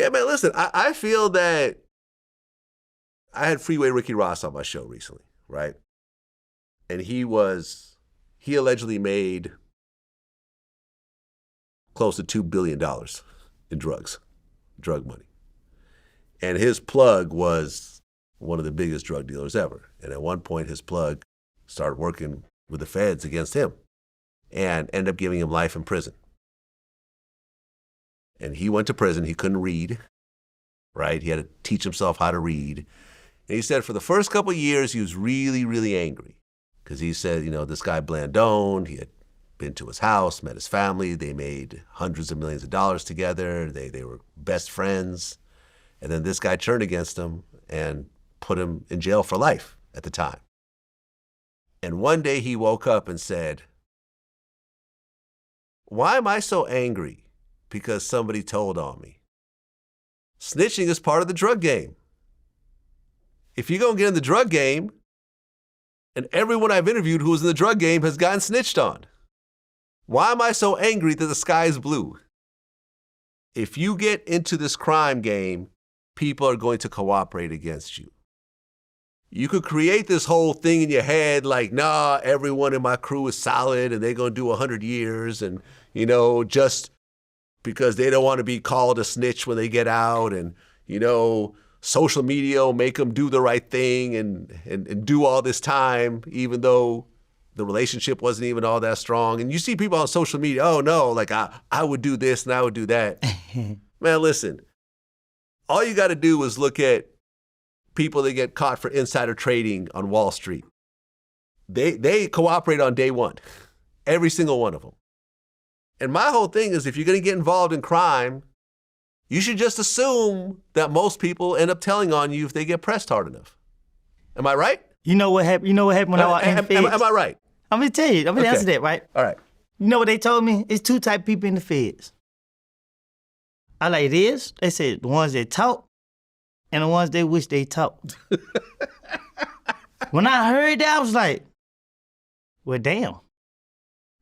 Yeah, man, listen, I feel that I had Freeway Ricky Ross on my show recently, right? And he allegedly made close to $2 billion in drug money. And his plug was one of the biggest drug dealers ever. And at one point, his plug started working with the feds against him and ended up giving him life in prison. And he went to prison. He couldn't read, right? He had to teach himself how to read. And he said for the first couple of years, he was really, really angry because he said, this guy Blandone, he had been to his house, met his family. They made hundreds of millions of dollars together. They were best friends. And then this guy turned against him and put him in jail for life at the time. And one day he woke up and said, why am I so angry? Because somebody told on me. Snitching is part of the drug game. If you're going to get in the drug game, and everyone I've interviewed who was in the drug game has gotten snitched on, why am I so angry that the sky is blue? If you get into this crime game, people are going to cooperate against you. You could create this whole thing in your head like, nah, everyone in my crew is solid and they're going to do 100 years and, just because they don't want to be called a snitch when they get out and, social media will make them do the right thing and do all this time, even though the relationship wasn't even all that strong. And you see people on social media, oh no, like I would do this and I would do that. Man, listen, all you got to do is look at people that get caught for insider trading on Wall Street. They cooperate on day one, every single one of them. And my whole thing is if you're going to get involved in crime, you should just assume that most people end up telling on you if they get pressed hard enough. Am I right? You know what happened when I was in the feds? Am I right? I'm going to tell you. I'm going to answer that, right? All right. You know what they told me? It's two type of people in the feds. I like this. They said the ones that talk and the ones that wish they talked. When I heard that, I was like, well, damn.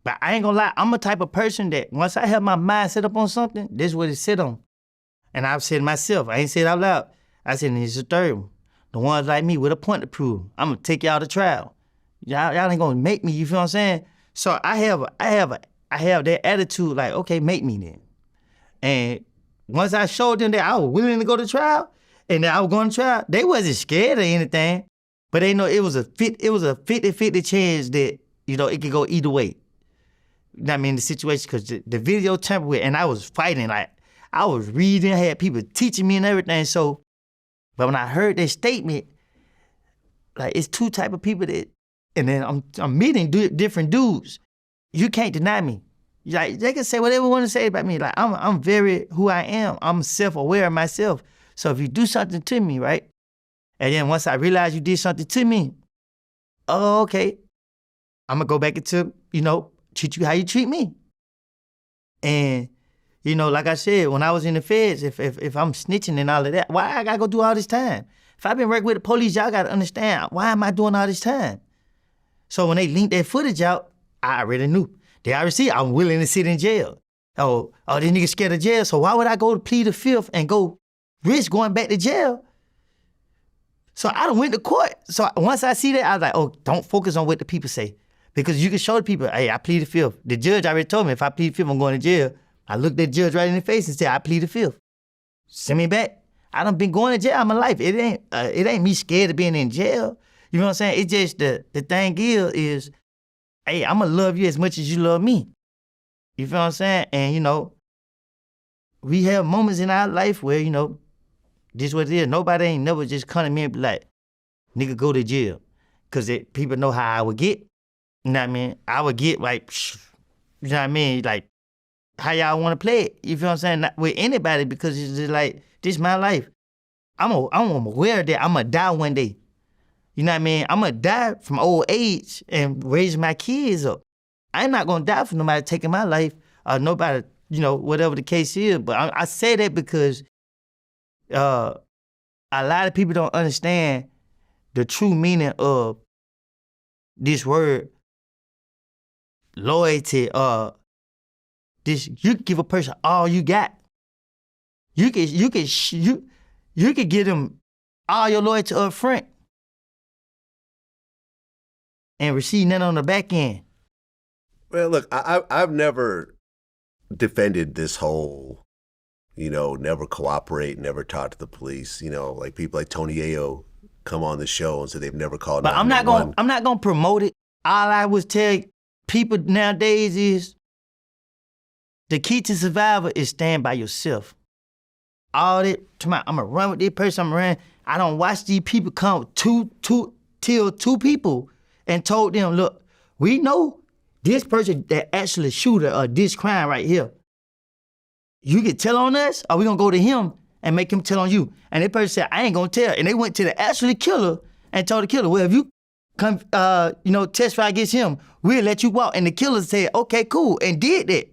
But I ain't gonna lie, I'm a type of person that once I have my mind set up on something, this is what it sit on. And I've said to myself, I ain't said it out loud. I said, it's the third one. The ones like me with a point to prove. I'm gonna take y'all to trial. Y'all ain't gonna make me, you feel what I'm saying? So I have that attitude like, okay, make me then. And once I showed them that I was willing to go to trial and that I was going to trial, they wasn't scared of anything, but they know it was a 50-50 chance that, it could go either way. The situation, because the video tampered with, and I was fighting, like, I was reading, I had people teaching me and everything, so, but when I heard that statement, like, it's two type of people that, and then I'm meeting different dudes. You can't deny me. Like, they can say whatever they want to say about me. Like, I'm very who I am. I'm self-aware of myself. So if you do something to me, right, and then once I realize you did something to me, oh, okay, I'm going to go back into, treat you how you treat me. And, like I said, when I was in the feds, if I'm snitching and all of that, why I gotta go do all this time? If I've been working with the police, y'all gotta understand, why am I doing all this time? So when they linked that footage out, I already knew. They already see I'm willing to sit in jail. Oh, this nigga scared of jail, so why would I go to plead the fifth and go risk going back to jail? So I done went to court. So once I see that, I was like, oh, don't focus on what the people say. Because you can show the people, hey, I plead the fifth. The judge already told me if I plead the fifth, I'm going to jail. I looked at the judge right in the face and said, I plead the fifth. Send me back. I done been going to jail all my life. It ain't me scared of being in jail. You know what I'm saying? It's just the thing is, hey, I'm going to love you as much as you love me. You feel what I'm saying? And, we have moments in our life where, this is what it is. Nobody ain't never just come to me and be like, nigga, go to jail. Because people know how I would get. You know what I mean? I would get like, you know what I mean? Like, how y'all want to play it? You feel what I'm saying? Not with anybody, because it's just like, this is my life. I'm aware that I'm going to die one day. You know what I mean? I'm going to die from old age and raise my kids up. I'm not going to die for nobody taking my life or nobody, whatever the case is. But I say that because a lot of people don't understand the true meaning of this word loyalty. You give a person all you got. you could get them all your loyalty up front and receive nothing on the back end. Well, look, I've never defended this whole, never cooperate, never talk to the police. Like people like Tony Ayo come on the show and say they've never called 911. But I'm not gonna promote it. All I would tell people nowadays is the key to survival is stand by yourself. All that, I'm gonna run with this person, I'm gonna run. I don't watch these people come two people and told them, look, we know this person that actually shooter or this crime right here. You can tell on us, or we gonna go to him and make him tell on you. And that person said, I ain't gonna tell. And they went to the actual killer and told the killer, well, if you come, testify against him, we'll let you walk. And the killer said, okay, cool, and did that.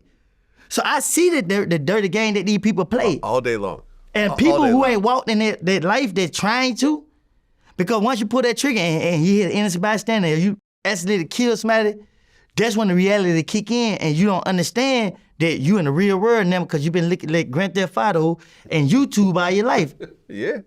So I see the dirty game that these people play. All day long. And people who ain't walked in their life, they're trying to. Because once you pull that trigger and you hit an innocent bystander, you accidentally kill somebody, that's when the reality kick in and you don't understand that you in the real world now because you've been looking at Grand Theft Auto and YouTube all your life. Yeah.